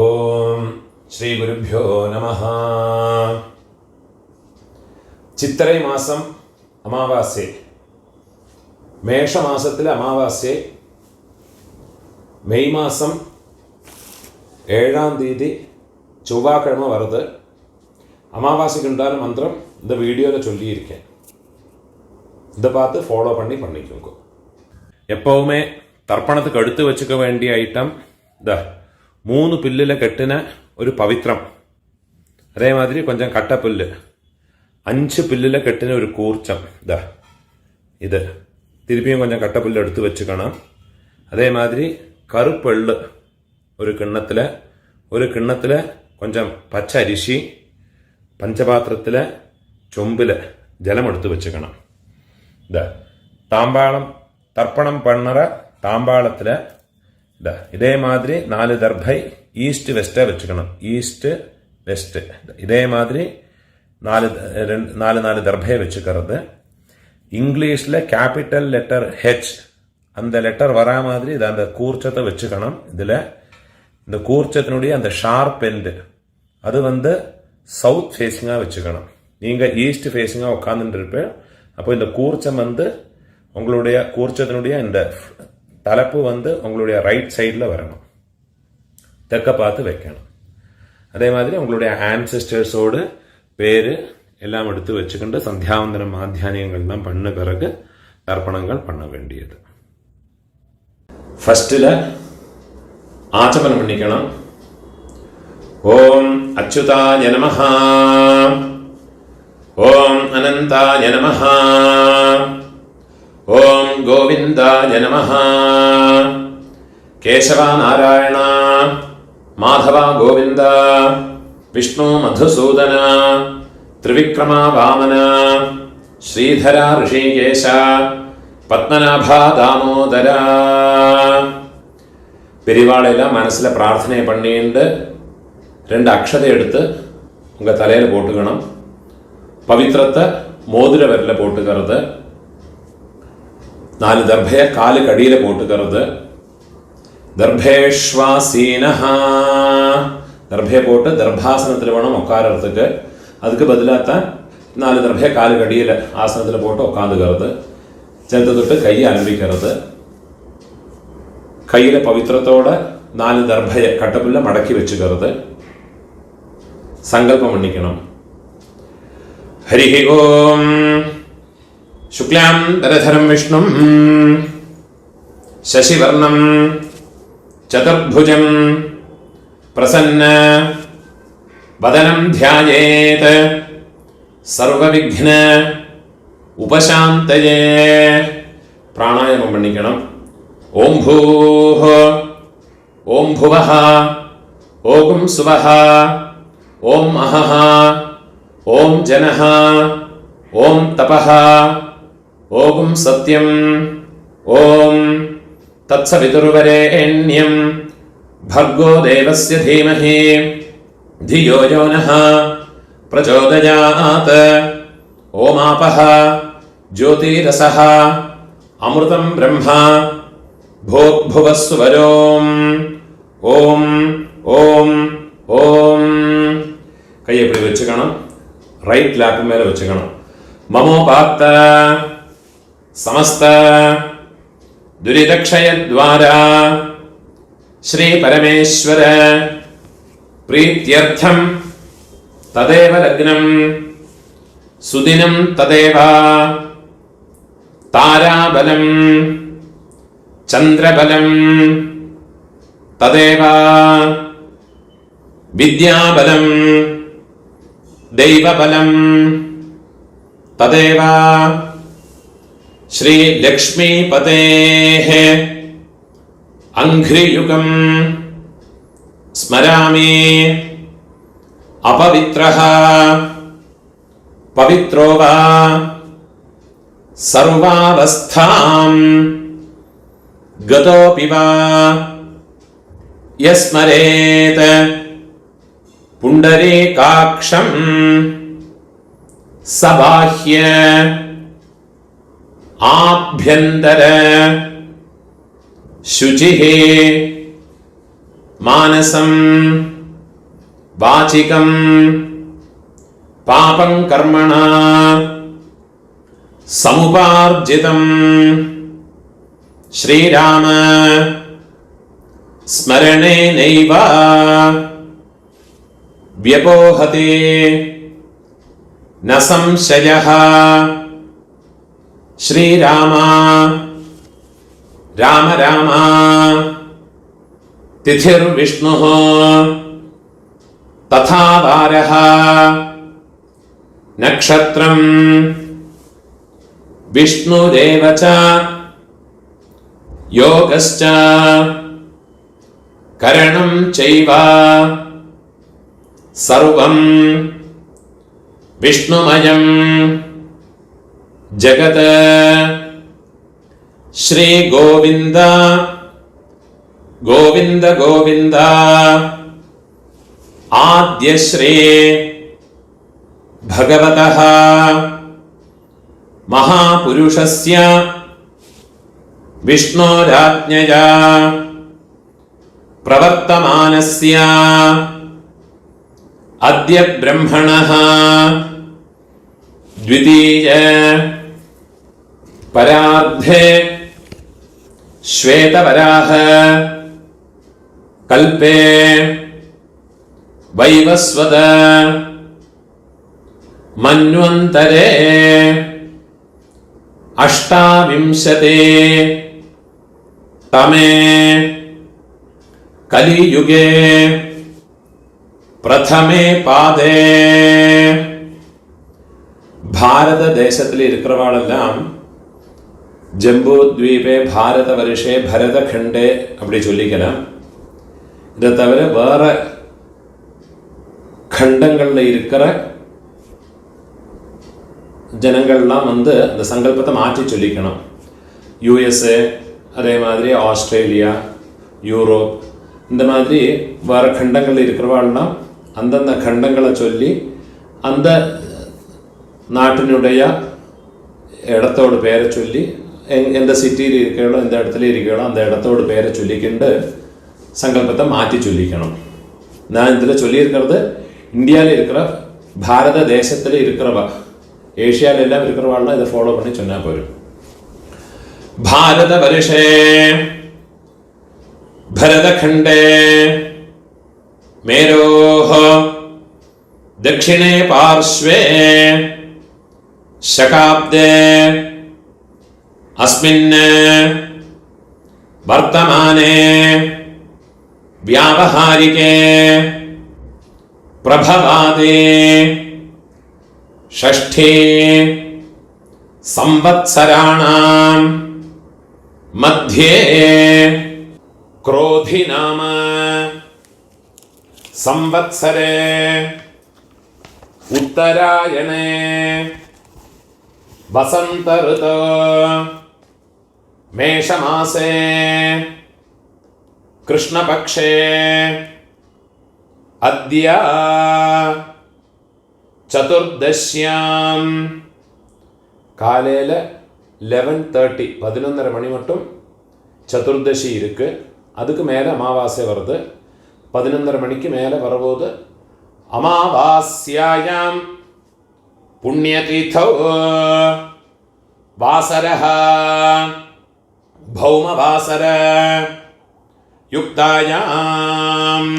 ഓം ശ്രീ ഗുരുഭ്യോ നമഃ. ചിത്തിരൈ മാസം അമാവാസ്യ, മേഷമാസത്തിലെ അമാവാസ്യ മെയ് മാസം 7-ാം തീയതി ചൊവ്വാക്കിഴമ வருது. அமாவாசைக்கு உண்டான மந்திரம் இந்த வீடியோவில் சொல்லியிருக்கேன். இதை பார்த்து ஃபாலோ பண்ணிக்கோங்க. எப்போவுமே தர்ப்பணத்துக்கு எடுத்து வச்சுக்க வேண்டிய ஐட்டம் இந்த 3 பில்லில் கட்டின ஒரு பவித்ரம், அதே மாதிரி கொஞ்சம் கட்டப்புல்லு, 5 பில்லில் கட்டின ஒரு கூர்ச்சம், இது திருப்பியும் கொஞ்சம் கட்டப்புல்லு எடுத்து வச்சுக்கணும். அதே மாதிரி கருப்பெள்ளு ஒரு கிண்ணத்தில் கொஞ்சம் பச்சை அரிசி, பஞ்சபாத்திரத்தில் சொம்பில் ஜலம் எடுத்து வச்சுக்கணும். தாம்பாளம் தர்ப்பணம் பண்ணுற தாம்பாளத்தில் இதே மாதிரி 4 தர்பை ஈஸ்ட் வெஸ்ட்டை வச்சுக்கணும். ஈஸ்ட் வெஸ்ட் இதே மாதிரி 4 தர்பையை வச்சுக்கிறது. இங்கிலீஷில் கேபிட்டல் லெட்டர் ஹெச், அந்த லெட்டர் வரா மாதிரி இதை அந்த கூர்ச்சத்தை வச்சுக்கணும். இதில் இந்த கூர்ச்சத்தினுடைய அந்த ஷார்ப் எண்டு அது சவுத் ஃபேஸிங்காக வச்சுக்கணும். நீங்கள் ஈஸ்ட் ஃபேஸிங்காக உட்காந்துட்டு இருப்பேன். அப்போ இந்த கூர்ச்சம் உங்களுடைய கூர்ச்சத்தினுடைய இந்த தலைப்பு உங்களுடைய ரைட் சைடில் வரணும், தெற்க பார்த்து வைக்கணும். அதே மாதிரி உங்களுடைய ஆன்செஸ்டர்ஸோடு பேர் எல்லாம் எடுத்து வச்சுக்கிண்டு சந்தியாவந்தனம் மாத்தியானியங்கள்லாம் பண்ண பிறகு தர்ப்பணங்கள் பண்ண வேண்டியது. ஃபர்ஸ்டில் ஆச்சமனம் பண்ணிக்கணும். ஓம் அச்சுதாய நமஹ, ஓம் அனந்தாய நமஹ, ஓம் கோவிந்தாய நமஹ, கேசவ நாராயண மாதவ கோவிந்த, விஷ்ணு மதுசூதன, திரிவிக்ரம வாமன, ஸ்ரீதர ரிஷிகேஷ, பத்மநாப தாமோதர. பெரியவாளையெல்லாம் மனசில் பிரார்த்தனை பண்ணிட்டு 2 அக்ஷதை எடுத்து உங்கள் தலையில் போட்டுக்கணும். பவித்திரத்தை மோதிர விரலில் போட்டுக்கிறது. 4 தர்பையை காலுக்கு அடியில் போட்டுக்கிறது. தர்பேஷ்வாசீனஹா, தர்பையை போட்டு தர்பாசனத்தில் வேணும் உட்காரத்துக்கு. அதுக்கு பதிலாகத்தான் 4 தர்பையை காலுக்கு அடியில் ஆசனத்தில் போட்டு உட்காந்துக்கிறது. சேர்த்து தொட்டு கையை அனுப்பிக்கிறது. கையில் பவித்திரத்தோட 4 தர்பையை கட்டப்புள்ள மடக்கி வச்சுக்கிறது. சங்கல்பம் பண்ணிக்கணும். ஹரி ஓம் சுக்லாம் தரதரம் விஷ்ணும் சசிவர்ணம் சதுர்புஜம் பிரசன்ன வதனம் தியாயேத் சர்வவிக்ன உபசாந்தயே. பிராணாயாமம் பண்ணிக்கணும். ஓம் பூஹ, ஓம் புவஹ, ஓம் சுவஹ, ஓம் அஹஹ, ஓம் ஜனஹ, ஓம் தபஹ, ஓம் சத்யம், ஓம் தத்சவிதுர்வரேண்யம் भर्गो देवस्य धीमहि धियो यो नः प्रचोदयात्. ओमापः ज्योतिरसः अमृतं ब्रह्मा भूर्भुवः सुवरोम्. ஓம் ஓம் ஓம். கையை எப்படி வச்சுக்கணும்? ரைட் லேப் மேலே வச்சுக்கணும். மமோபாத்த சமஸ்த துரிதக்ஷயத்வாரா ஸ்ரீ பரமேஸ்வர பிரீத்யர்த்தம் ததேவ லக்னம் சுதினம் ததேவ தாராபலம் சந்திரபலம் ததேவ வித்யாபலம் தெய்வபலம் ததேவ ஸ்ரீ லக்ஷ்மீபதேஹ அங்க்ரியுகம் ஸ்மராமி. அபவித்ரஹ பவித்ரோ வா சர்வாவஸ்தாம் கதோபி வா யஸ்மரேத் புண்டரீகாக்ஷம் சபாஹ்ய ஆப்யந்தர शुचिः മാനസം വാചികം പാപം കർമ്മണ സമുപാർജിതം ശ്രീരാമ സ്മരണേനൈവ വ്യപോഹതേ ന സംശയഃ. ശ്രീരാമ രാമ രാമ തിഥിർവിഷ്ണുഃ തഥാ വാരഃ നക്ഷത്രം വിഷ്ണുരേവ ച യോഗശ്ച കരണം ചൈവ സർവം വിഷ്ണുമയം ജഗത്. ശ്രീ ഗോവിന്ദ ഗോവിന്ദ ഗോവിന്ദ ആദ്യശ്രീ ഭഗവതഃ മഹാപുരുഷസ്യ വിഷ്ണോരാജ്ഞയാ പ്രവർത്തമാനസ്യ അദ്യ ബ്രഹ്മണഃ ദ്വിതീയ പരാർദ്ധേ ശ്വേതവരാഹ കൽപേ വൈവസ്വത മന്വന്തരേ അഷ്ടാവിംശതേ തമേ കലിയുഗേ പ്രഥമേ പാദേ. ഭാരതദേശത്തിൽ இருக்கிறவாளெல்லாம் ஜம்பு த்வீபே பாரத வருஷே பரதகண்டே அப்படி சொல்லிக்கலாம். இதை தவிர வேற கண்டங்களில் இருக்கிற ஜனங்கள்லாம் அந்த சங்கல்பத்தை மாற்றி சொல்லிக்கணும். யூஎஸ்ஏ, அதே மாதிரி ஆஸ்திரேலியா, யூரோப், இந்த மாதிரி வேறு கண்டங்களில் இருக்கிறவாள்லாம் அந்தந்த கண்டங்களை சொல்லி அந்த நாட்டினுடைய இடத்தோட பேரை சொல்லி எந்த சிட்டியில் இருக்கிறோம், எந்த இடத்துல இருக்கிறோம் அந்த இடத்தோட பேரை சொல்லிக்கிண்டு சங்கல்பத்தை மாற்றி சொல்லிக்கணும். நான் இதில் சொல்லியிருக்கிறது இந்தியாவில் இருக்கிற பாரத தேசத்தில் இருக்கிறவா, ஏஷியாவில் எல்லாம் இருக்கிறவாள்லாம் இதை ஃபாலோ பண்ணி சொன்னா போயிடும். பாரத வருஷே भरतखंडे मेरोः दक्षिणे पार्श्वे शकाब्दे अस्मिन् वर्तमाने व्यावहारिके प्रभवादे षष्ठे संवत्सराणां मध्ये क्रोधि नाम संवत्सरे उत्तरायणे वसंत ऋतु मेषमासे कृष्णपक्षे अद्य चतुर्दश्यां காலையில் 11:30 11:30 மணி மட்டும் சதுர்தசி இருக்கு. அதுக்கு மேலே அமாவாசை வருது. 11:30 மணிக்கு மேலே வரும்போது அமாவாஸ்யாயாம் புண்ணியதீர்த்தௌ வாசரஹ பௌமவாசர யுக்தாயாம்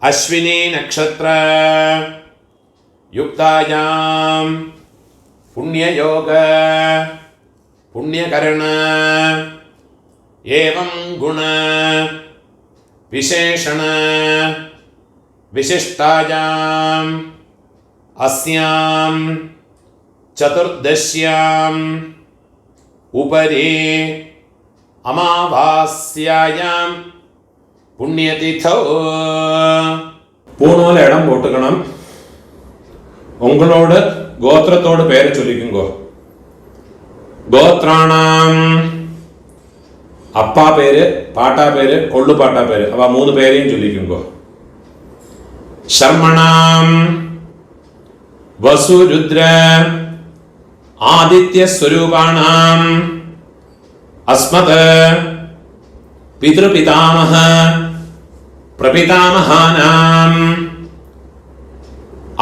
அஸ்வினி நக்ஷத்ர யுக்தாயாம் புண்ணியயோக புண்ணியகரண एवं गुण विशेषण विशिष्टायां अस्यां चतुर्दश्यां उपरि अमावास्यायां पुण्यतिथौ பூணூல இடம் போட்டுக்கணும். உங்களோட கோத்திரத்தோட பேரை சொல்லிக்குங்கோ. கோத்ராணாம் அப்பா பேரு, பாட்டா பேரு, கொள்ளு பாட்டா பேரு, அவ 3 பேரையும் சொல்லிக்குங்கோ. சர்மணாம் வசு ருத்ர ஆதித்ய ஸ்வரூபாணாம் அஸ்மத் பித்ருபிதாமஹ பிரபிதாமகானாம்.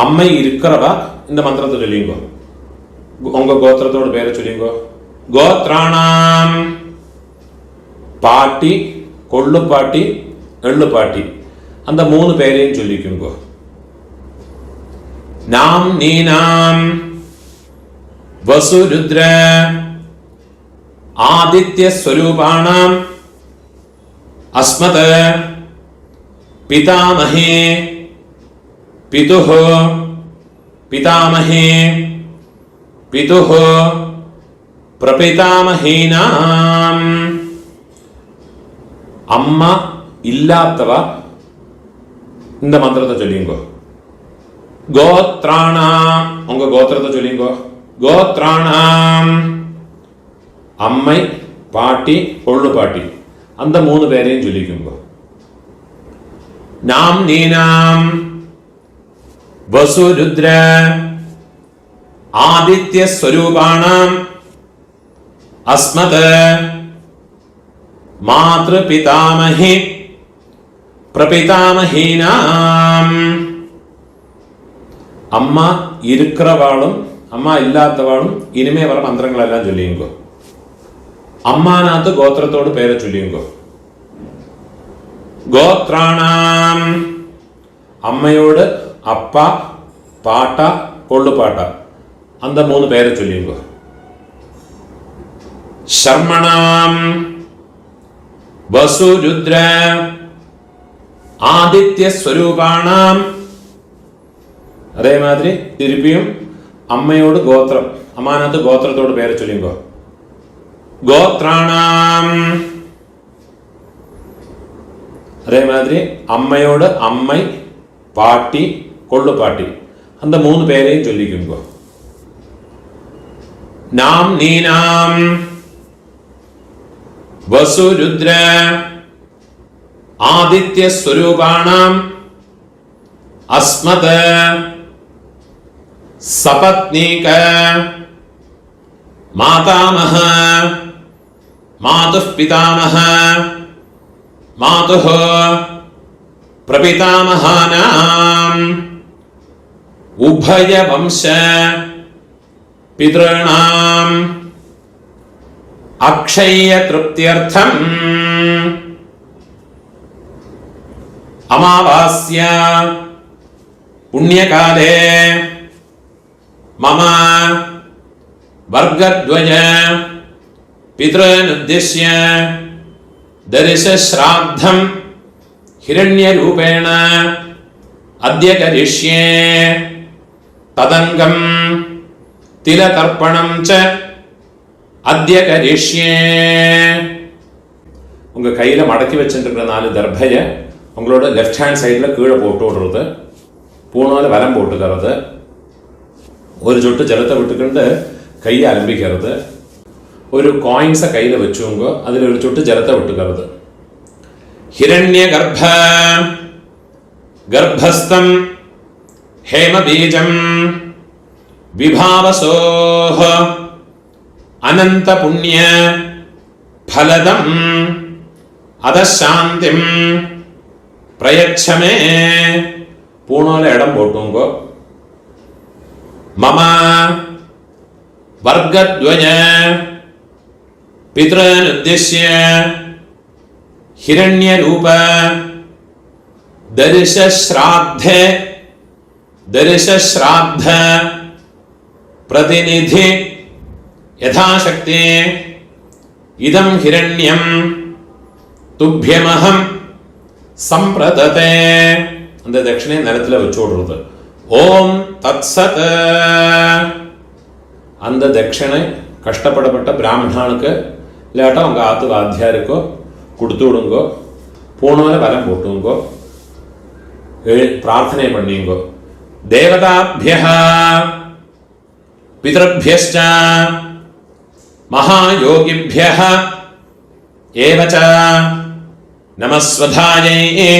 அம்மை இருக்கிறவா இந்த மந்திரத்தை சொல்லிங்கோ. உங்க கோத்திரத்தோட பேரை சொல்லிங்கோ. கோத்ராணாம். பாட்டி, கொள்ளு பாட்டி, எள்ளு பாட்டி, அந்த 3 பேரையும் சொல்லிக்குங்கோ. நாம் நீனாம் வசுருத்ர ஆதித்ய ஸ்வரூபாணாம் அஸ்மத் பிதாமஹே பிதுஹ பிதாமஹே பிதுஹ பிரபிதாமஹீனாம். அம்மா இல்லாதவா இந்த மந்திரத்தை சொல்லிங்கோ. கோத்ராணாம். உங்க கோத்திரத்தை சொல்லிங்கோ. கோத்ராணாம். அம்மை, பாட்டி, கொள்ளு பாட்டி, அந்த 3 பேரையும் சொல்லிக்குங்கோ. நாம் நீனாம் வசுருத்ர ஆதித்ய ஸ்வரூபாணாம் அஸ்மத் மாத்ரு பிதாமஹி பிரபிதாமஹீனாம். அம்மா இருக்கிறவாளும் அம்மா இல்லாதவாளும் இனிமே வர மந்திரங்கள் எல்லாம் சொல்லியுங்கோ. அம்மாநாத்து கோத்திரத்தோடு பேரை சொல்லியுங்கோ. கோத்ராணாம். அம்மையோடு அப்பா, பாட்டா, கொள்ளு பாட்டா, அந்த 3 பேரை சொல்லியுங்கோ. சர்மணாம் வசுருத்ர ஆதித்ய ஸ்வரூபாணாம். அதே மாதிரி திருப்பியும் அம்மையோடு கோத்திரம், அம்மாநாத்து கோத்திரத்தோடு பேரை சொல்லிங்கோ. கோத்ராணாம். அதே மாதிரி அம்மையோடு அம்மை, பாட்டி, கொள்ளு பாட்டி, அந்த 3 பேரையும் சொல்லிக்குங்கோ. நாம் நீனாம் வசுருத்ர ஆதித்ய ஸ்வரூபாணாம் அஸ்மத் சபத்னீக மாதாமஹ மாதுः பிதாமஹ மாதுः பிரபிதாமஹானாம் உபய வம்ச பித்ருணாம் அக்ஷய திருப்தியர்த்தம் அமாவாஸ்யா புண்ணியகாலே மம வர்கத்வய பித்ருனுத்திஷ்ய தரிசஸ்ராத்தம் ஹிரண்யரூபேண அத்ய கரிஷ்யே ததங்கம் திலதர்ப்பணம் ச அத்ய கரிஷ்யே. உங்க கையில மடக்கி வச்சுருக்கிற 4 தர்பைய உங்களோட லெஃப்ட் ஹேண்ட் சைடில் கீழே போட்டு விடுறது, பூணால வலம் போட்டுக்கிறது, ஒரு சொட்டு ஜலத்தை விட்டுக்கிண்டு கையை அலம்பிக்கிறது, ஒரு காயின்ஸை கையில் வச்சுங்க, அதில் ஒரு சொட்டு ஜலத்தை விட்டுக்கிறது. ஹிரண்ய கர்ப்ப கர்ப்பஸ்தம் ஹேமபீஜம் விபாவசோஹ அனந்த புண்ணிய ஃபலதம் அதசாந்திம் பிரயச்சமே. பூணால இடம் போட்டுங்கோ. மம வர்கத்வய பித்ருனுத்திஷ்ய ஹிரண்யரூப தரிசஸ்ராத்த பிரதிநிதி யதாசக்தி இதம் ஹிரண்யம் துப்யமஹம் சம்பிரததே. அந்த தட்சிணையை நிலத்தில் வச்சு விடுறது. ஓம் தத்சத். அந்த தட்சிணை கஷ்டப்படப்பட்ட பிராமணனுக்கு இல்லாட்டா உங்க ஆத்து வாத்தியாருக்கோ கொடுத்து விடுங்கோ. பூணால வலம் போட்டுங்கோ, பிரார்த்தனை பண்ணிங்கோ. தேவதாபியः பிதృभ्यश्च மகாயோகிभ्यः ஏவ ச நமஸ்வதாயை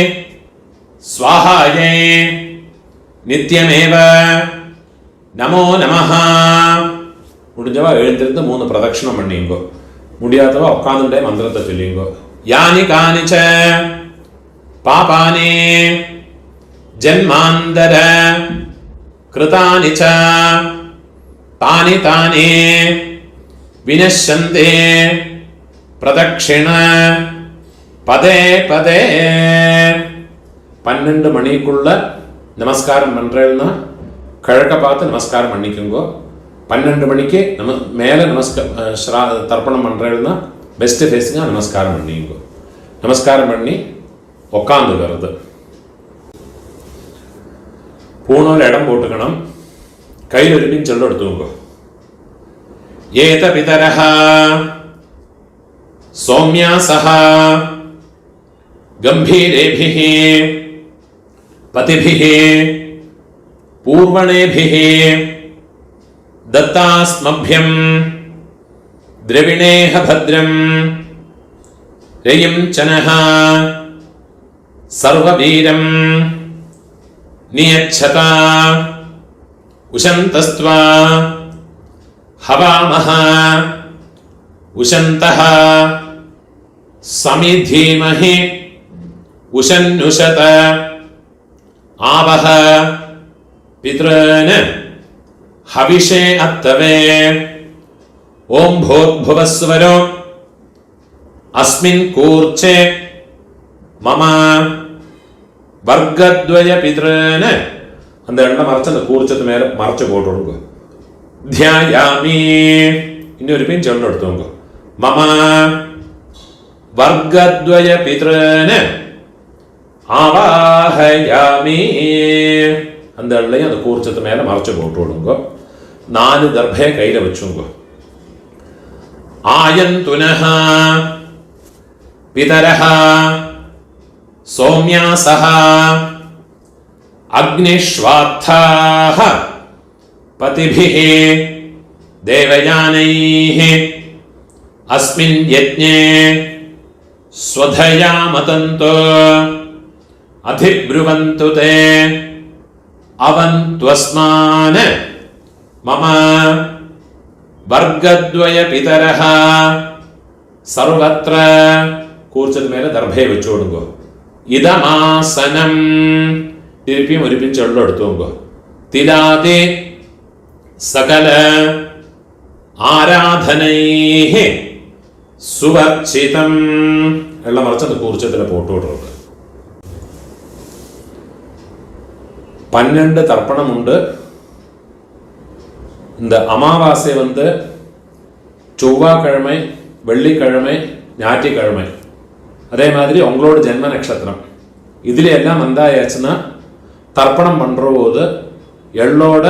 ஸ்வாஹாயை நித்யமேவ நமோ நமஹ. முடிஞ்சவா எழுந்திருந்து 3 பிரதட்சணம் பண்ணிங்கோ. முடியாதவா உட்காந்துட்டே மந்திரத்தை சொல்லிங்கோ. யானி கானிச்ச പാപാനി ജന്മാന്തര കൃതാനി ച താനി താനി വിനശ്യന്തി പ്രദക്ഷിണ പദേ പദേ. 12 மணிக்குள்ள நமஸ்காரம் பண்றேன்னா கிழக்க பார்த்து நமஸ்காரம் பண்ணிக்கோங்க. 12 மணிக்கு மேலே தர்ப்பணம் பண்றேன்னா பெஸ்ட் ஃபேஸுங்க நமஸ்காரம் பண்ணிக்கோங்க. நமஸ்காரம் பண்ணி உக்காந்துக்கிறது. பூணூல் இடம் போட்டுக்கணும். கையில் இருப்பின்னு சொல்ல எடுத்துக்கோங்க. ஏத பிதரஹ சௌமியாசஹ கம்பீரேபிஹ பதிபிஹ பூர்வணேபிஹ தத்தாஸ்மभ्यं द्रविणेह भद्रं रयिं चनः सर्ववीरं नियच्छता उशन्तस्त्वा हवामः उशन्तः समिधीमहि उशन्नुषत आवह पितॄन् हविषे अत्तवे. ओम भूर्भुवस्वरो अस्मिन् कूर्चे मम वर्गद्वय पितॄन्. அந்த எண்ணெய் மறைச்சு அந்த கூர்ச்சத்து மேல மறைச்சு போட்டுடுங்க. ധ്യായാമി இன்னொரு பின் சொல்ல எடுத்துங்க. மம வர்க்கத்வய பித்ருன்னு ஆவாஹயாமி. அந்த எண்ணெய் அந்த கூர்ச்சத்து மேல மறைச்சு போட்டுடுங்க. 4 தர்பையை கையில வச்சுங்க. ஆயந்துனஹ பிதரஹ சௌமியாசஹ அக்னிஷ்வாத்தாஹ பதிபிஹ தேவயானைஹ அஸ்மின் யஜ்ஞே ஸ்வதயா மதந்தோ அதிப்ருவந்து தே அவந்த்வஸ்மான் மம வர்க்கத்வய பிதரஹ சர்வத்ர. கூர்ச்சது மேல தர்பையை வச்சு விடுங்க. இதமாசனம் திருப்பியும் ஒரு பின் சொல்ல எடுத்துங்க. திலாதே சகல ஆராதனைஹ சுவர்ச்சிதம். எல்லாம் மறைச்சு அந்த கூர்ச்சத்துல போட்டு விடுறது. 12 தர்ப்பணம் உண்டு. இந்த அமாவாசை செவ்வாய்க்கிழமை, வெள்ளிக்கிழமை, ஞாயிற்றுக்கிழமை. அதே மாதிரி உங்களோட ஜென்ம நட்சத்திரம் இதுல எல்லாம் வந்தாயாச்சுன்னா தர்ப்பணம் பண்ற போது எள்ளோட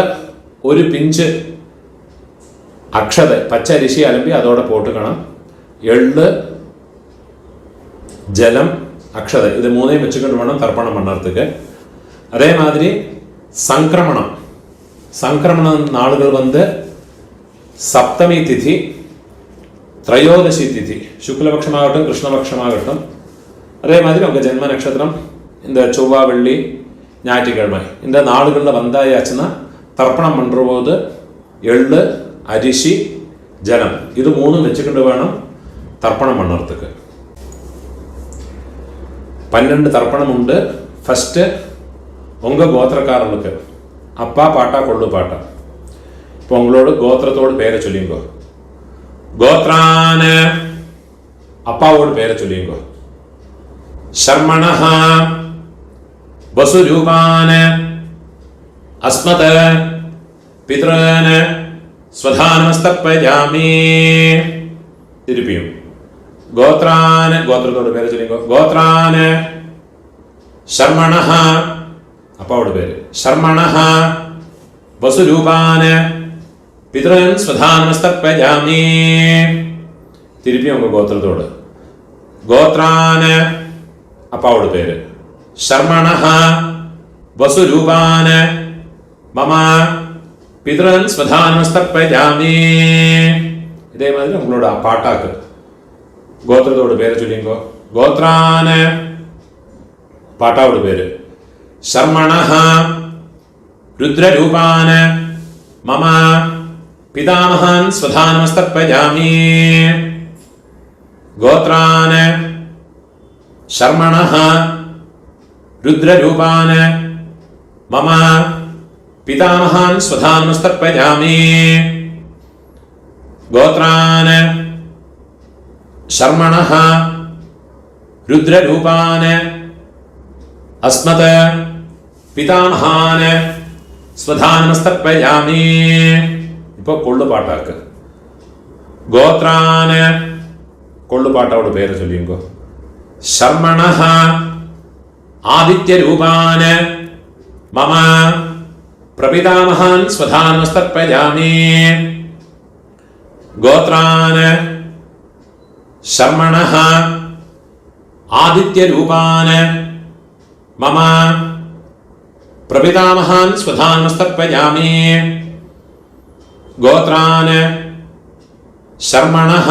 ஒரு பிஞ்சு அக்ஷதை பச்சை அரிசி அலம்பி அதோட போட்டுக்கணும். எள்ளு, ஜலம், அக்ஷதை இது 3ஐயும் வச்சுக்கிட்டு வேணும் தர்ப்பணம் பண்ணுறதுக்கு. அதே மாதிரி சங்கிரமணம் நாளுகள் சப்தமி திதி, திரையோதசி திதி, சுக்லபக்ஷமாகட்டும் கிருஷ்ணபக்ஷமாகட்டும். அதே மாதிரி உங்கள் ஜென்ம நட்சத்திரம் இந்த செவ்வாய், வெள்ளி, ஞாயிற்றுக்கிழமை இந்த நாளுகளில் வந்தாயாச்சுன்னா தர்ப்பணம் பண்ணுற போது எள்ளு, அரிசி, ஜலம் இது 3 வச்சுக்கிட்டு வேணும் தர்ப்பணம் பண்ணுறதுக்கு. 12 தர்ப்பணம் உண்டு. ஃபஸ்ட்டு உங்கள் கோத்திரக்காரர்களுக்கு அப்பா பாட்டா கொள்ளு பாட்டா. இப்போ உங்களோட கோத்திரத்தோட பேரை சொல்லிங்க. கோத்ரான அப்பாவோட பேரை சொல்லிங்க. சர்மணஹ வசுரூபான அஸ்மத பித்ருன் ஸ்வதானமஸ்தர்ப்பயாமி. திருப்பியும் கோத்ரான கோத்திரத்தோட பேரை சொல்லிங்க. கோத்ரான சர்மணஹ அப்பாவோட பேரு. சர்மணஹ வசுரூபான பித்ருன் ஸ்வதானமஸ்தர்ப்பயாமி. திருப்பி உங்க கோத்திரத்தோடு. கோத்ரான அப்பாவோட பேரு. சர்மணஹ வசுரூபான மம பித்ருன் ஸ்வதானமஸ்தர்ப்பயாமி. இதே மாதிரி உங்களோட பாட்டாக்கு கோத்திரத்தோட பேரை சொல்லிங்க. கோத்ரான பாட்டாவோட பேரு. சர்மணஹ ருத்ரரூபான மம பிதாமஹான் ஸ்வதானமஸ்தர்ப்பயாமி. கோத்ரான சர்மணஹ रुद्ररूपान् मम पितामहान् स्वधानमस्तर्पयामि गोत्रान् शर्मणः रुद्ररूपान् अस्मत् पितामहान् स्वधानमस्तर्पयामि इप्पो कोळ्ळुपाट्टाक्कु गोत्रान् कोळ्ळुपाट्टोड पेरु सोल्लिंगो शर्मणः आदित्यरूपान् मम प्रपितामहान् स्वधानमस्तर्पयामि गोत्रान् शर्मणः आदित्यरूपान् मम प्रपितामहान् स्वधानमस्तर्पयामि गोत्रान् शर्मणः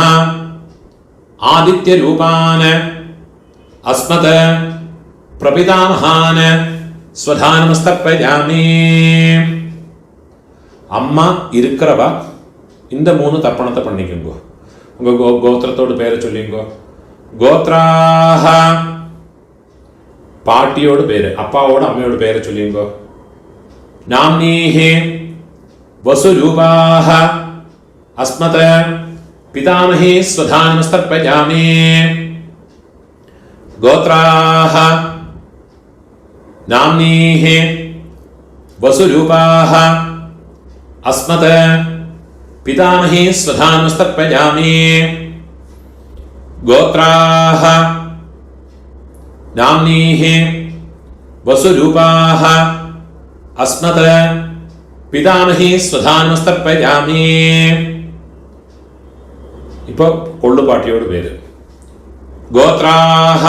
आदित्यरूपान् अस्मत् प्रपितामहान् स्वधानमस्तर्पयामि अम्मा इरुक्करव இந்த மூணு தர்ப்பணத்தை பண்ணிக்கோங்க உங்க கோத்திரத்தோட பேரை சொல்லிங்கோ கோத்ராஹ பாட்டியோட பேரு அப்பாவோட அம்மையோட பேரை சொல்லிங்கோ நாம்னீஹி வசுரூபாஹ அஸ்மத் பிதாமஹி ஸ்வதானமஸ்தர்ப்பயாமி गोत्राः नाम्नीः वसुरूपाः अस्मत् पितामही स्वधानमस्तर्पयामि गोत्राः नाम्नीः वसुरूपाः अस्मत् पितामही स्वधानमस्तर्पयामि ഇപ്പോൾ കൊള്ളുപാട്ടിയോട് പേര് गोत्राः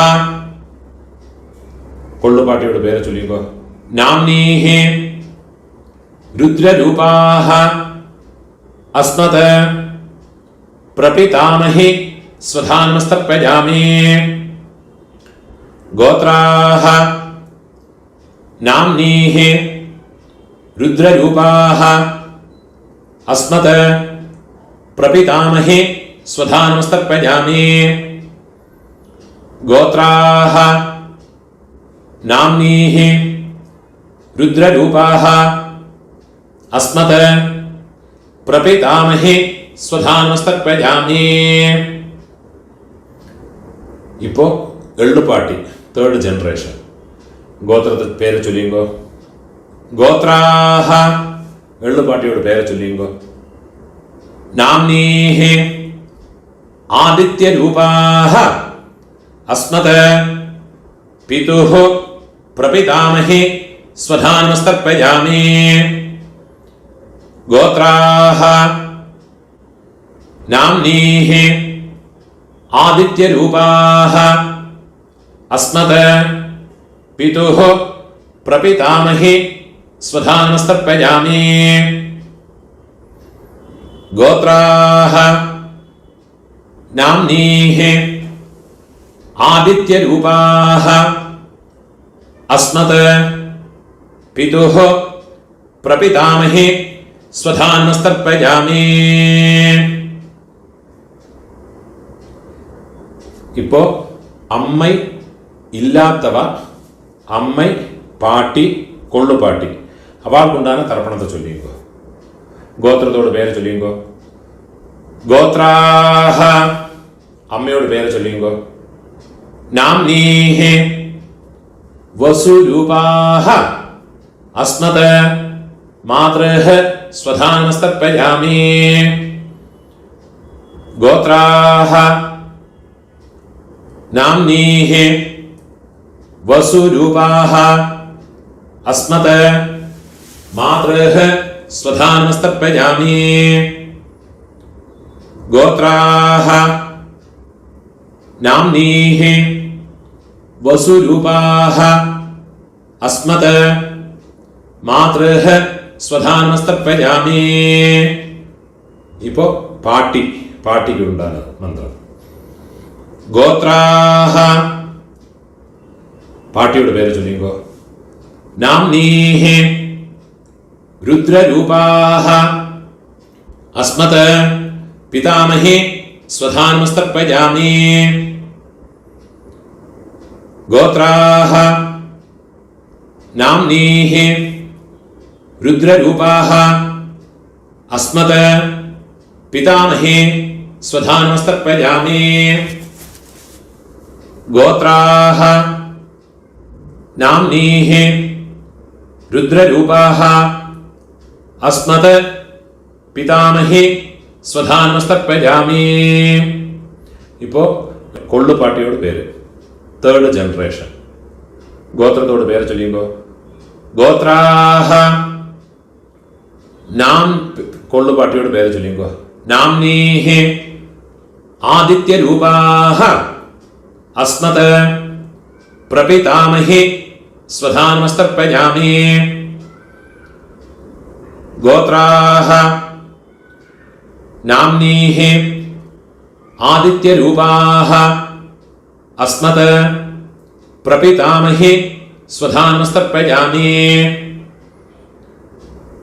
कोळ्ळुपाट्टियोड पेर चोल्लिंगो नाम्नीः रुद्ररूपाः अस्मत् प्रपितामहि स्वधानमस्तर्पयामि गोत्राः नाम्नीः रुद्ररूपाः अस्मत् प्रपितामहि स्वधानमस्तर्पयामि गोत्राः नाम्नीः रुद्ररूपाः अस्मत् प्रपितामहि स्वधानमस्तर्पयामि इप्पो एळ्ळुपाट्टि थर्ड जनरेशन गोत्रत्ते पेरु चोल्लिंगो गोत्राः एळ्ळुपाट्टियोड पेरु चोल्लिंगो नाम्नीः आदित्यरूपाः अस्मत् पितुः प्रपितामहि स्वधानमस्तर्पयामि गोत्राः नाम्नीः आदित्यरूपाः अस्मत् पितुः प्रपितामहि स्वधानमस्तर्पयामि गोत्राः नाम्नीः आदित्यरूपाः अस्मत् पितुः प्रपितामहि स्वधानमस्तर्पयामि इप्पो अम्मै इल्लात्तव अम्मै पाट्टि कोळ्ळुपाट्टि अवाल्कुंडान तर्पणत्ते चोल्लिंगो गोत्रतोड पेर चोल्लिंगो गोत्राः अम्मयोड पेर चोल्लिंगो नाम्नीः वसुरूपाः अस्मत् मातृः स्वधानमस्तर्पयामि गोत्राः नाम्नीः वसुरूपाः अस्मत् मातृः स्वधानमस्तर्पयामि गोत्राः नाम्नीः वसुरूपाः अस्मत् मातृः स्वधानमस्तर्पयामि इप्पो पाट्टिक्कुंडानु मन्त्रम गोत्राः पाट्टियोड पेरु चोल्लिंगो नाम्नीः रुद्ररूपाः अस्मत् पितामहि स्वधानमस्तर्पयामि गोत्राः नाम्नीः रुद्ररूपाः अस्मत् पितामहे स्वधा नमस्तर्पयामि। गोत्राः नाम्नीः रुद्ररूपाः अस्मत् पितामहे स्वधा नमस्तर्पयामि। ഇപ്പോ കൊള്ളുപാട്ടിയോട് പേര്, തേർഡ് ജനറേഷൻ. ഗോത്രത്തോട് പേര് ചൊല്ലിയുമ്പോ ഗോത്രാഹ. നാം കൊള്ളുപാട്ടിയോട് പേര് ചൊല്ലിയുമ്പോ നാംനീഹി ആദിത്യരൂപാഹ അസ്മത് പ്രപിതാമഹി സ്വധാ നമസ്തർപ്പയാമി. ഗോത്രാഹ നാംനീഹി ആദിത്യരൂപാഹ അസ്മത് പ്രപിതാമഹി സ്വധാ നമസ്തർപ്പയാമി.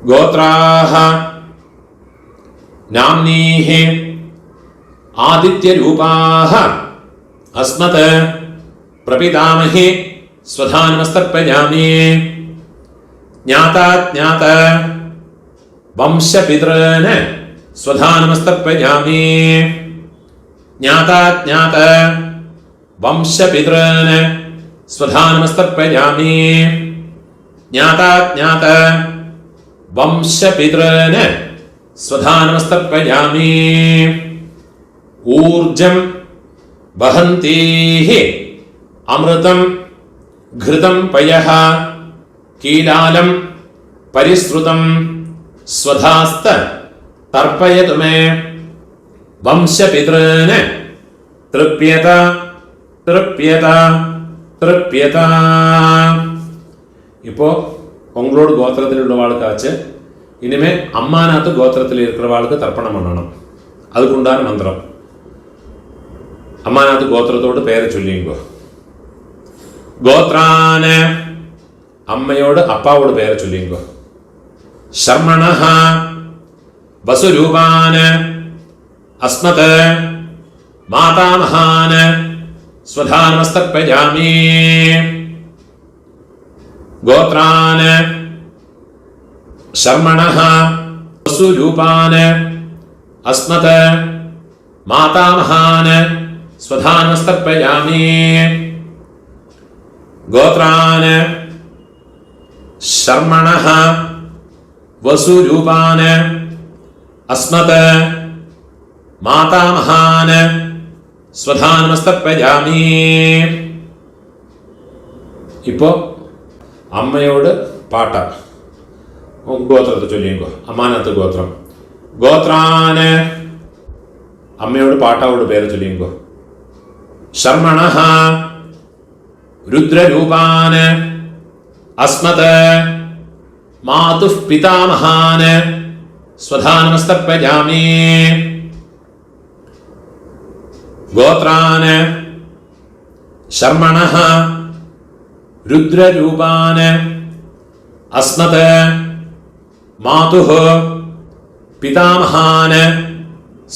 ഗോത്രാഹ നാംനീഹി ആദിത്യരൂപാഹ അസ്മത് പ്രപിതാമഹി സ്വധാ നമസ്തർപ്പയാമി. ജ്ഞാതാജ്ഞാത വംശപിതॄൻ സ്വധാ നമസ്തർപ്പയാമി. ജ്ഞാതാജ്ഞാത വംശപിതॄൻ സ്വധാ നമസ്തർപ്പയാമി. ജ്ഞാതാജ്ഞാത വംശപിതॄൻ സ്വധാ നമസ്തർപ്പയാമി. ഊർജം വഹന്തീഃ അമൃതം ഘൃതം പയഃ കീലാലം പരിശ്രുതം സ്വധാസ്ത തർപ്പയതു മേ. വംശപിതॄൻ തൃപ്യത തൃപ്യത തൃപ്യത. இப்போ உங்களோட கோத்திரத்தில் உள்ளவாளுக்காச்சு இனிமே அம்மாநாத்து கோத்திரத்தில் இருக்கிறவாளுக்கு தர்ப்பணம் பண்ணணும். அதுக்குண்டான மந்திரம். அம்மாநாத்து கோத்திரத்தோடு பேரை சொல்லிங்கோ. கோத்ரான அம்மையோடு அப்பாவோட பேரை சொல்லிங்கோ. சர்மணஹ வசுரூபான அஸ்மத் மாதாமகான स्वधा नमस्तर्पयामि. गोत्रान शर्मणः वसुरूपान अस्मत् मातामहान स्वधा नमस्तर्पयामि. गोत्रान शर्मणः वसुरूपान अस्मत् मातामहान സ്വധാ നമസ്തർപ്പയാമി. ഇപ്പോ അമ്മയോട് പാട്ട ഗോത്രത്തെ ചൊല്ലിയോ. അമ്മാനത്ത് ഗോത്രം. ഗോത്രാന് അമ്മയോട് പാട്ടാവോട് പേര് ചൊല്ലിയോ. ശർമണഃ രുദ്രരൂപാന് അസ്മത് മാതുഃ പിതാമഹാന് സ്വധാ നമസ്തർപ്പയാമി. गोत्रान शर्मणः रुद्ररूपान अस्मत् मातुः पितामहान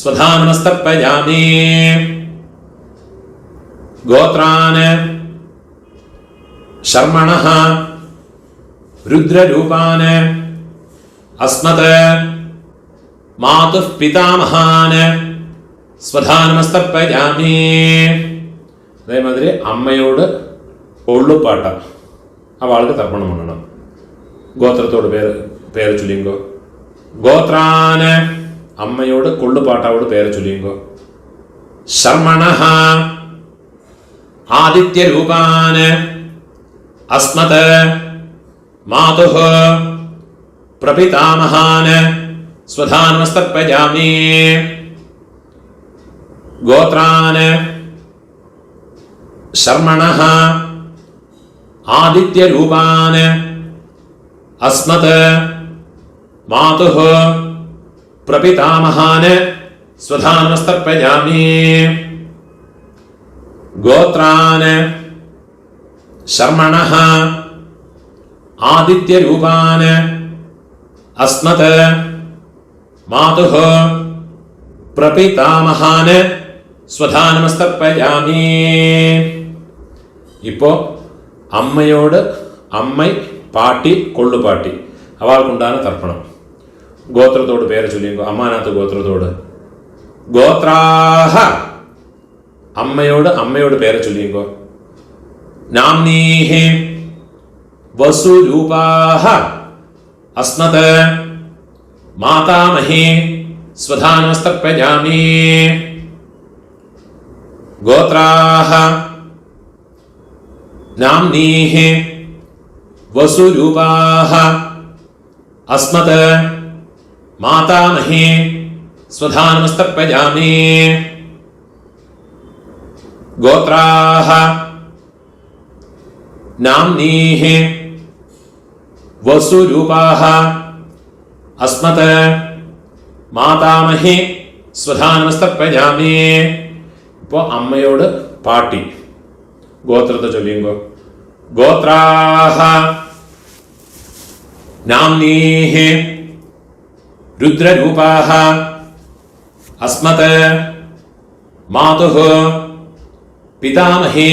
स्वधा नमस्तर्पयामि. गोत्रान शर्मणः रुद्ररूपान अस्मत् मातुः पितामहान സ്വധാ നമസ്തർപ്പയാമി. അതേമാതിരി അമ്മയോട് ഒള്ളുപാട്ട അവൾക്ക് തർപ്പണം பண்ணണം. ഗോത്രത്തോട് പേര് ചൊല്ലിങ്കോ. ഗോത്രാന് അമ്മയോട് കൊള്ളുപാട്ടാവോട് പേര് ചൊല്ലിങ്കോ. ശർമണഃ ആദിത്യരൂപാന് അസ്മത് മാതുഃ പ്രപിതാമഹാന് സ്വധാ നമസ്തർപ്പയാമി. गोत्रान् शर्मणः आदित्यरूपान् अस्मत् मातुः प्रपितामहान् स्वधा नमस्तर्पयामि. गोत्रान् शर्मणः आदित्यरूपान् अस्मत् मातुः प्रपितामहान् സ്വധാ നമസ്തർപ്പയാമി. ഇപ്പോ അമ്മയോട് അമ്മ പാട്ടി കൊള്ളുപാട്ടി അവൾക്കുണ്ടാകുന്ന തർപ്പണം. ഗോത്രത്തോട് പേര് ചൊല്ലിയുമ്പോൾ അമ്മാനാത്ത് ഗോത്രത്തോട് ഗോത്രാഹ അമ്മയോട് പേര് ചൊല്ലിയുമ്പോൾ നാംനീഹി വസുരൂപാഹ അസ്മത് മാതാമഹി സ്വധാനമസ്തർപ്പയാമി. ഗോത്രാഹ നാംനീഹി വസുരൂപാഹ അസ്മത് മാതാമഹി സ്വധാനമസ്തർപ്പയാമി. ഗോത്രാഹ നാംനീഹി വസുരൂപാഹ അസ്മത് മാതാമഹി സ്വധാനമസ്തർപ്പയാമി. ഇപ്പോൾ അമ്മയോട് പാട്ടി ഗോത്രത്തെ ചൊല്ലിയുമ്പോൾ ഗോത്രാഹ നാംനീഹി രുദ്രരൂപാഹ അസ്മത് മാതുഃ പിതാമഹി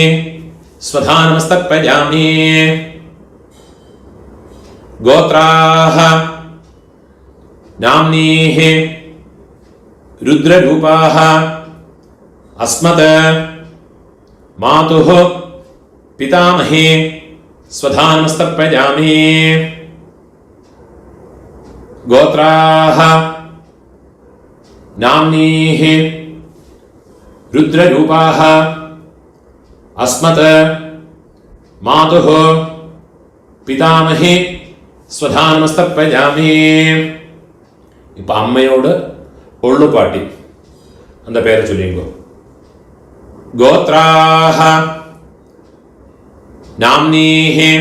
സ്വധാനമസ്തർപ്പയാമി. ഗോത്രാഹ നാംനീഹി രുദ്രരൂപാഹ അസ്മത് മാതുഃ പിതാമഹി സ്വധാനമസ്തർപ്പയാമി. ഗോത്രാഹ നാംനീഹി രുദ്രരൂപാഹ അസ്മത് മാതുഃ പിതാമഹി സ്വധാനമസ്തർപ്പയാമി. ഇപ്പൊ അമ്മയോട് ഒള്ളുപാട്ടി அந்த പേര് ചൊല്ലിയുമ്പോൾ ഗോത്രാഹ നാംനീഹി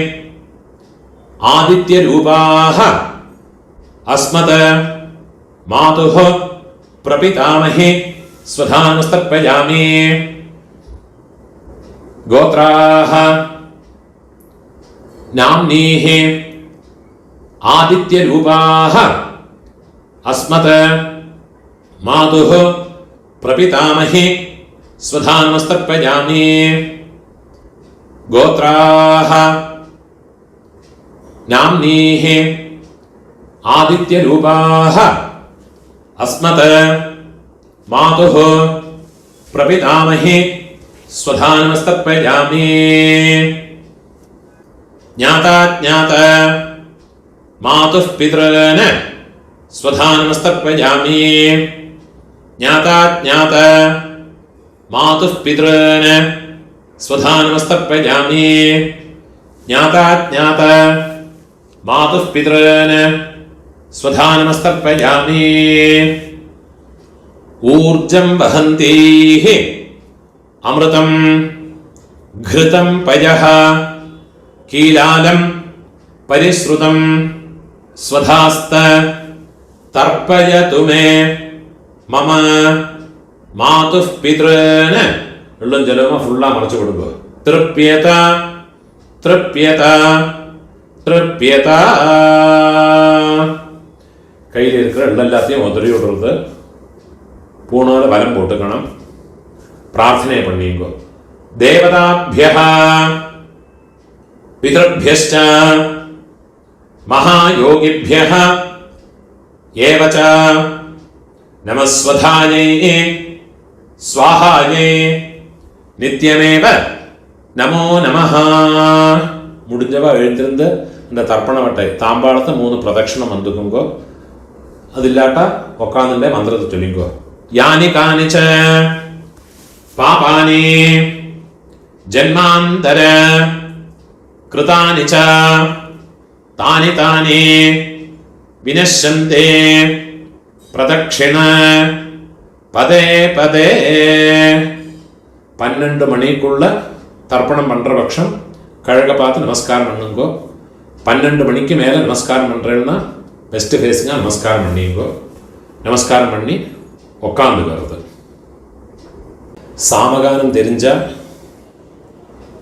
ആദിത്യരൂപാഹ അസ്മത് മാതുഃ പ്രപിതാമഹി സ്വധാനമസ്തർപ്പയാമി. ഗോത്രാഹ നാംനീഹി ആദിത്യരൂപാഹ അസ്മത് മാതുഃ പ്രപിതാമഹി സ്വധാനമസ്തർപ്പയാമി. ഗോത്രാഹ നാംനീഹി ആദിത്യരൂപാഹ അസ്മത് മാതുഃ പ്രപിതാമഹി സ്വധാനമസ്തർപ്പയാമി. ജ്ഞാതാജ്ഞാത മാതുഃ പിതॄൻ സ്വധാനമസ്തർപ്പയാമി. ജ്ഞാതാജ്ഞാത മാതുഃ പിതॄൻ സ്വധാനമസ്തർപ്പയാമി. ജ്ഞാതാജ്ഞാത മാതുഃ പിതॄൻ സ്വധാനമസ്തർപ്പയാമി. ഊർജം വഹന്തീഃ അമൃതം ഘൃതം പയഃ കീലാലം പരിശ്രുതം സ്വധാസ്ത തർപ്പയതു മേ മമ മാതുഃ പിതॄൻ. വെള്ളം ജലമ ഫുള്ളാ മറച്ചു കൊടുക്കുക. തൃപ്യത തൃപ്യത തൃപ്യത. கையில் இருக்கிற எல்லாம் எல்லாத்தையும் உதறி விடுறது. பூணால வலம் போட்டுக்கணும். பிரார்த்தனை பண்ணிங்கோ. தேவதாभ्यः பிதृभ्यश्च महायोगिभ्यः एव च नमस्वधायै स्वाहायै நித்தியமேவ நமோ நமஹ. முடிஞ்சவா எழுந்திருந்து இந்த தர்ப்பண வட்டை தாம்பாளத்தை 3 பிரதட்சணம் வந்துக்குங்கோ. അതില്ലാട്ട ഒക്കാന്നിന്റെ മന്ത്രത്തെ ചൊല്ലിക്കോ. യാനി കാനിച്ച പാപാനി ജന്മാന്തര കൃതാനി ച താനി താനി വിനശ്യന്തെ പ്രദക്ഷിണ പദേ പദേ. 12 மணிக்குள்ள தர்ப்பணம் பண்ற பட்சம் கழக பார்த்து நமஸ்காரம் பண்ணுங்கோ. 12 மணிக்கு மேல நமஸ்காரம் பண்றேன்னா வெஸ்ட் ஃபேஸிங்காக நமஸ்காரம் பண்ணிங்கோ. நமஸ்காரம் பண்ணி உக்காந்துக்கிறது. சாமகானம் தெரிஞ்சால்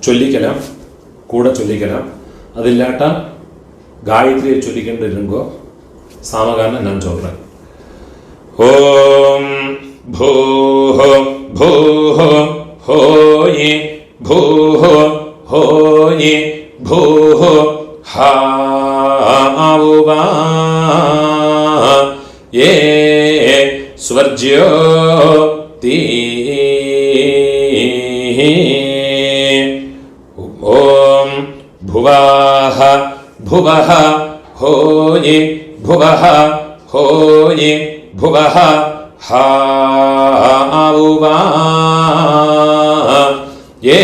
சொல்லிக்கலாம், கூட சொல்லிக்கலாம். அது இல்லாட்டா காயத்ரியை சொல்லிக்கிட்டு இருங்கோ. சாமகானம் நான் சொல்கிறேன். ஓம் பூஹோ பூஹோ ஹோயே பூஹோ ஹோயே பூஹோ ஹா स्वर्ज्यो ती ओम भुवाः भुवः होये भुवः होये भुवः हाउवा ये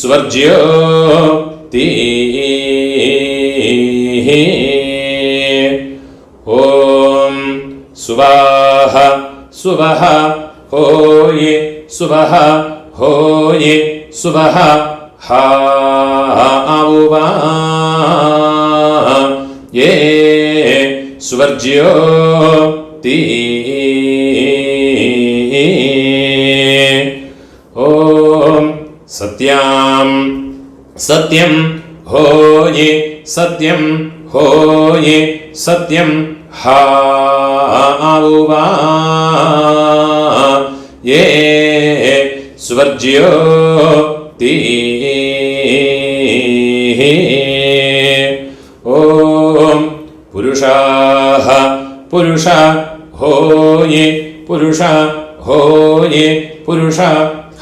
स्वर्ज्यो ती ओम सुवाह सुवः होये सुवः होये सुवः हाउवा ये स्वर्ज्यो ती ओम सत्यां सत्यं होये सत्यं होये सत्यं हाउवा ये स्वर्ज्यो ती ओम पुरुषाः पुरुष होये पुरुष होये पुरुष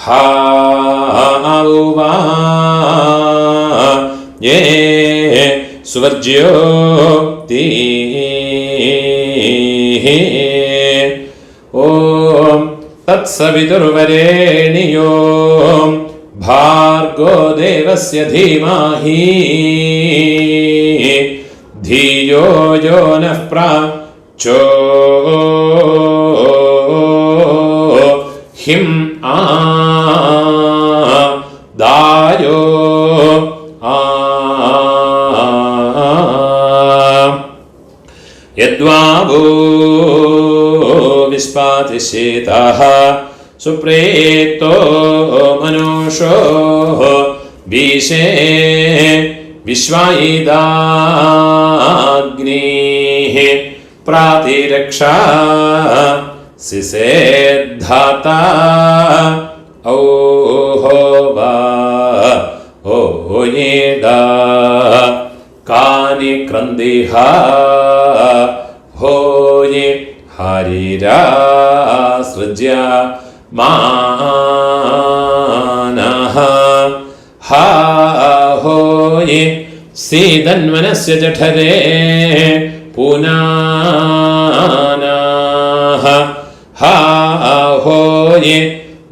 हाउवा ये स्वर्ज्यो ती ओम तत्सवितुर्वरेण्यो भार्गो देवस्य धीमहि धियो यो नः प्रचोदितं दायो यद्वावो विस्पातिशेतः सुप्रेतो मनुषो विशे विश्वायिदाग्निः प्रातिरक्षा सिसेद्धाता औहोवा ओयेदा कानि क्रन्दिहा होये हरिरासृज्य मानः हा होये सीदन्वनस्य जठरे पुनानाः हा होये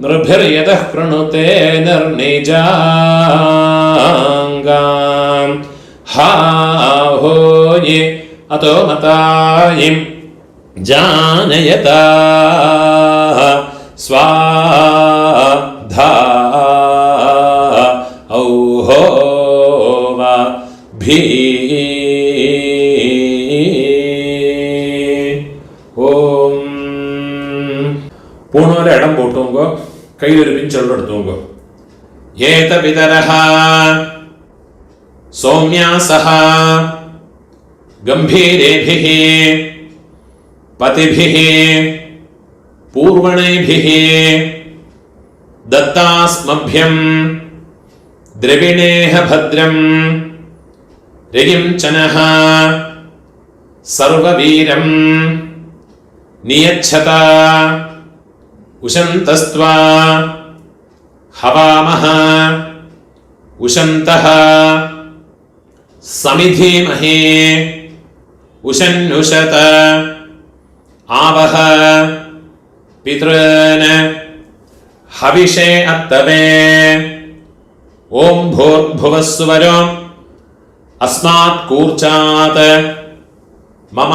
नृभिर्यतः कृणुते निर्निजाङ्गाम् हा होये अतो मतायिं जानयता स्वाधा औहोवा भी ഓം പൂണൂരെ ഇടം പോട്ടുങ്കോ കയ്യിലൊരു പിഞ്ചെള്ളം എടുത്തുങ്കോ ഏത പിതരഃ സൗമ്യാസഃ ഗംഭീരേഭിഃ പതിഭിഃ പൂർവണൈഭിഃ ദത്താസ്മഭ്യം ദ്രവിണേഹ ഭദ്രം രയിംചനഃ സർവവീരം നിയച്ഛത ഉശന്തസ്ത്വാ ഹവാമഹ ഉശന്തഃ സമിധീമഹേ ഉശന്നുശത ആവഹ പിതॄൻ ഹവിഷേ അത്തവേ ഓം ഭൂർഭുവസ്സുവരോ അസ്മാത് കൂർച്ചാത് മമ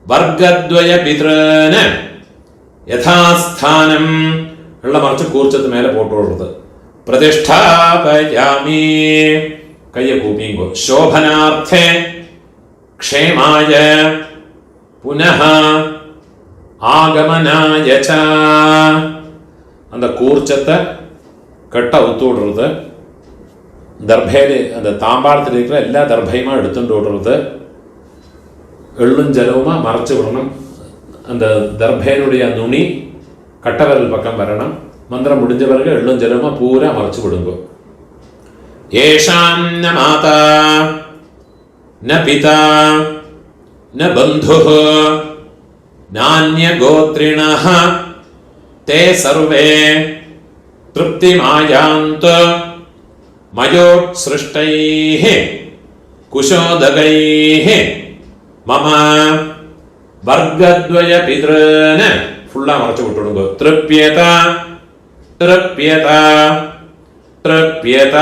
വർഗദ്വയ പിതॄൻ യഥാസ്ഥാനം ഉള്ള മറിച്ച് കൂർച്ചത്ത് മേലെ പോട്ടുള്ളത് പ്രതിഷ്ഠാപയാമി കയ്യ കൂപ്പിങ്കോ ശോഭനാർത്ഥേ ക്ഷേമായ പുനഃ ആഗമനായ ച அந்த கூர்ச்சத்தை கட்ட ஒத்து விடுறது தர்பையில் அந்த தாம்பாளத்தில் இருக்கிற எல்லா தர்பையுமா எடுத்துட்டு விடுறது எள்ளும் ஜலவுமா மறைச்சு விடணும் அந்த தர்பையினுடைய நுனி கட்டவரல் பக்கம் வரணும் மந்திரம் முடிஞ்ச பிறகு எள்ளும் ஜலவுமா பூரா மறைச்சு விடுங்க ஏஷாம் ந மாதா ந பிதா ந பந்துः नान्यगोत्रिणः ते सर्वे तृप्तिमायान्तु मयोत्सृष्टैः कुशोदगैः मम वर्गद्वयपितॄन् फुल्ला मरച്ചു വിട്ടുകൊടുക്കുക. തൃപ്യത തൃപ്യത തൃപ്യത.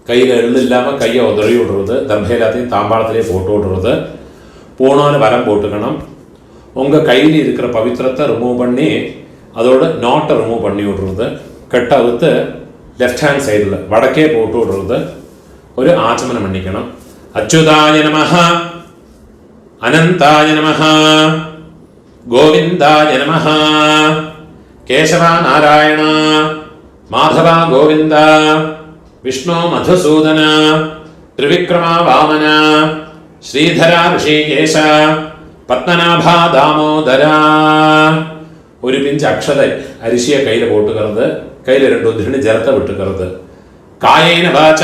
கையில் எள்ளு இல்லாமல் கையை உதறி விடுறது, தர்பை எல்லாத்தையும் தாம்பாளத்திலே போட்டு விடுறது, போனாலும் வரம் போட்டுக்கணும். உங்கள் கையில் இருக்கிற பவித்திரத்தை ரிமூவ் பண்ணி அதோட நாட்டை ரிமூவ் பண்ணி விடுறது, கெட்ட அவுத்து லெஃப்ட் ஹேண்ட் சைடில் வடக்கே போட்டு விடுறது, ஒரு ஆச்சமனம் பண்ணிக்கணும். அச்சுதாய நமஹ, அனந்தாய நமஹ, கோவிந்தாய நமஹ, கேசவா நாராயண, மாதவா கோவிந்த, விஷ்ணு மதுசூதன, திரிவிக்ரமா வாமன, ஸ்ரீதரா ഋഷികേശ, പത്മനാഭ ദാമോദര. ഒരു പിഞ്ച് അക്ഷത അരിശിയെ കയ്യിൽ പോട്ടുകരുത്, കയ്യിൽ രണ്ടു ഉദ്ധിണി ജലത്തെ വിട്ടുകരുത്. കായേന വാച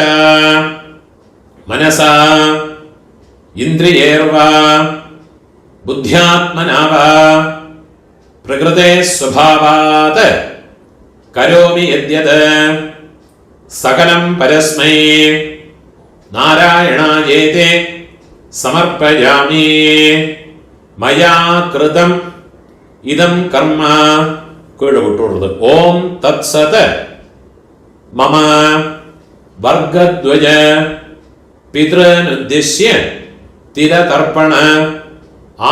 മനസാ ഇന്ദ്രിയേർവാ ബുദ്ധ്യാത്മനാവാ പ്രകൃതേ സ്വഭാവാത് കരോമി യദ്യത് സകലം പരസ്മൈ നാരായണായേതി സമർപ്പയാമി. മയാ കൃതം ഇദം കർമ്മ കീഴ് വിട്ടുള്ളത്. ഓം തത്സത് മമ വർഗദ്വയ പിതൃനുദ്ദിശ്യ തിരതർപ്പണ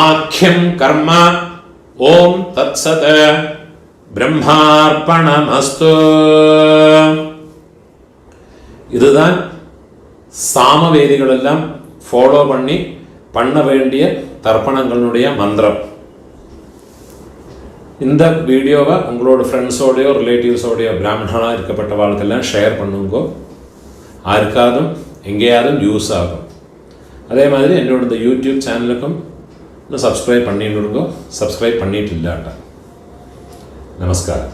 ആഖ്യം കർമ്മ. ഓം തത്സത് ബ്രഹ്മാർപ്പണമസ്തു. இதுதான் சாமவேதிகளெல்லாம் ஃபாலோ பண்ண வேண்டிய தர்ப்பணங்களுடைய மந்திரம். இந்த வீடியோவை உங்களோட ஃப்ரெண்ட்ஸோடையோ ரிலேட்டிவ்ஸோடையோ பிராமணனாக இருக்கப்பட்ட வாழ்க்கெல்லாம் ஷேர் பண்ணுங்க. ஆருக்காதும் எங்கேயாவது யூஸ் ஆகும். அதே மாதிரி என்னோட இந்த யூடியூப் சேனலுக்கும் இன்னும் சப்ஸ்கிரைப் பண்ணிட்டு சப்ஸ்கிரைப் பண்ணிட்டு இல்லாட்டா. நமஸ்காரம்.